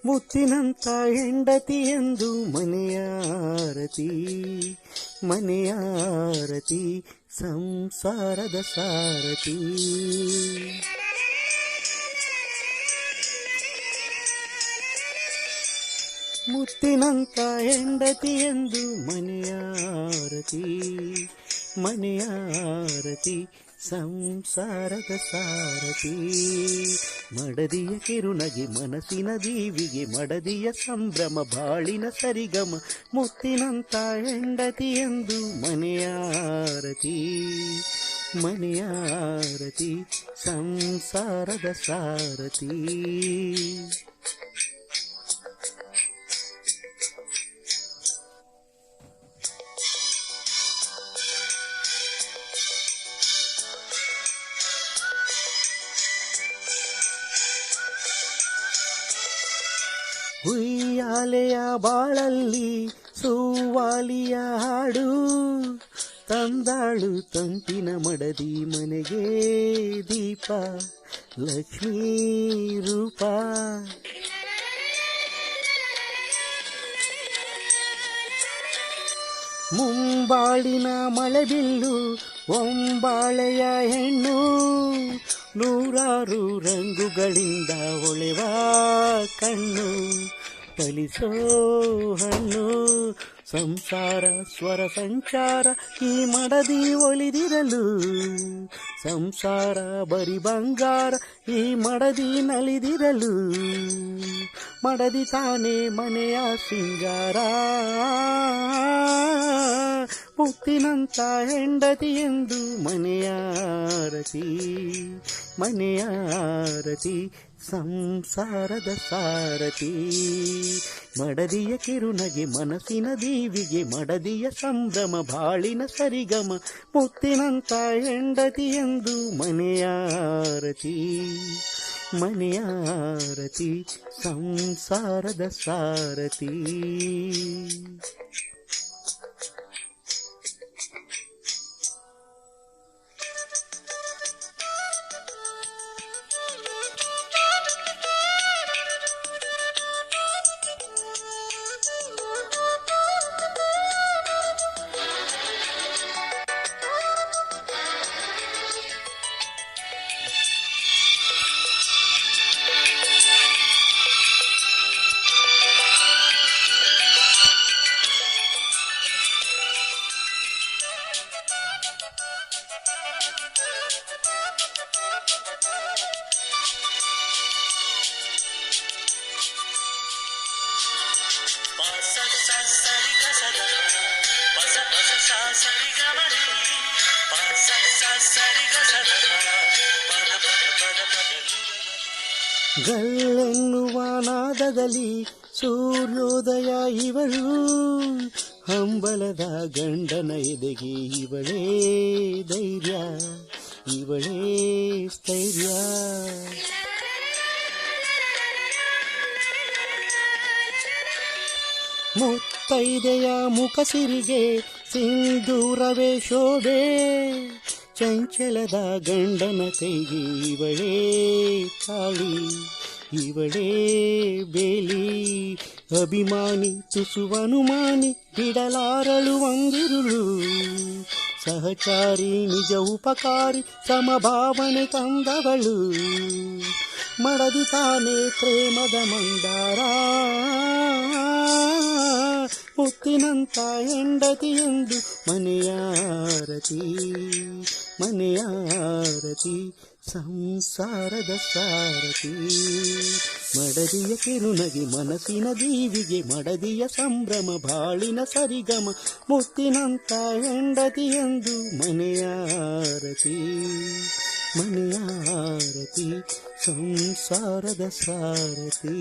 ಮುತ್ತಿನಂತ ಹೆಂಡತಿ ಎಂದು ಮನೆಯಾರತಿ ಮನೆಯಾರತಿ ಸಂಸಾರದ ಸಾರಥಿ. ಮುತ್ತಿನಂತ ಹೆಂಡತಿ ಎಂದು ಮನೆಯಾರತಿ ಮನೆಯಾರತಿ ಸಂಸಾರದ ಸಾರಥಿ. ಮಡದಿಯ ಕಿರುನಗೆ ಮನಸ್ಸಿನ ದೀವಿಗೆ ಮಡದಿಯ ಸಂಭ್ರಮ ಬಾಳಿನ ಸರಿಗಮ. ಮುತ್ತಿನಂತ ಹೆಂಡತಿ ಎಂದು ಮನೆಯಾರತಿ ಮನೆಯಾರತಿ ಸಂಸಾರದ ಸಾರಥಿ. ಹುಯ್ಯಾಲೆಯ ಬಾಳಲ್ಲಿ ಸುವಾಲಿಯ ಹಾಡು ತಂದಾಳು ತಂಪಿನ ಮಡದಿ ಮನೆಗೆ ದೀಪ ಲಕ್ಷ್ಮೀ ರೂಪ. ಮುಂಬಾಳಿನ ಮಳೆಬಿಲ್ಲು ಒಂಬಾಳೆಯ ಹೆಣ್ಣು ನೂರಾರು ರಂಗುಗಳಿಂದ ಹೊಳೆವ ಕಣ್ಣು ಫಲಿಸೋ ಹಣ್ಣು. ಸಂಸಾರ ಸ್ವರ ಸಂಚಾರ ಈ ಮಡದಿ ಒಲಿದಿರಲು ಸಂಸಾರ ಬರಿ ಬಂಗಾರ ಈ ಮಡದಿ ನಲಿದಿರಲು. ಮಡದಿ ತಾನೇ ಮನೆಯ ಸಿಂಗಾರ ಮುತ್ತಿನಂತ ಹೆಂಡತಿ ಎಂದು ಮನೆಯಾರತಿ ಮನೆಯಾರತಿ ಸಂಸಾರದ ಸಾರಥಿ. ಮಡದಿಯ ಕಿರುನಗೆ ಮನಸ್ಸಿನ ದೀವಿಗೆ ಮಡದಿಯ ಸಂಭ್ರಮ ಬಾಳಿನ ಸರಿಗಮ. ಮುತ್ತಿನಂತ ಹೆಂಡತಿ ಎಂದು ಮನೆಯಾರತಿ ಮನೆಯಾರತಿ ಸಂಸಾರದ ಸಾರಥಿ. ಗಲ್ಲೆನ್ನುವ ನಾದದಲ್ಲಿ ಸೂರ್ಯೋದಯ ಇವಳು ಹಂಬಲದ ಗಂಡನ ಎದೆಗೆ ಇವಳೇ ಧೈರ್ಯ ಇವಳೇ ಸ್ಥೈರ್ಯ. ಮುತ್ತೈದೆಯ ಮುಖಸಿರಿಗೆ ಸಿಂಧೂರವೇ ಶೋಭೆ ಚಂಚಲದ ಗಂಡನ ಕೈಗೆ ಇವಳೇ ತಾಳಿ ಇವಳೇ ಬೇಲಿ. ಅಭಿಮಾನಿ ತುಸುವನುಮಾನಿ ಬಿಡಲಾರಳು ಅಂಗಿರುಳು ಸಹಚಾರಿ ನಿಜ ಉಪಕಾರಿ ಸಮಭಾವನೆ ತಂದವಳು. ಮಡದಿ ತಾನೇ ಪ್ರೇಮದ ಮಂದಾರ ಮುತ್ತಿನಂತ ಹೆಂಡತಿ ಎಂದು ಮನೆಯಾರತಿ ಮನೆಯಾರತಿ ಸಂಸಾರದ ಸಾರಥಿ. ಮಡದಿಯ ಕಿರುನಗೆ ಮನಸ್ಸಿನ ದೀವಿಗೆ ಮಡದಿಯ ಸಂಭ್ರಮ ಬಾಳಿನ ಸರಿಗಮ. ಮುತ್ತಿನಂತ ಹೆಂಡತಿ ಎಂದು ಮನೆಯಾರತಿ ಮನೆಯಾರತಿ ಸಂಸಾರದ ಸಾರಥಿ.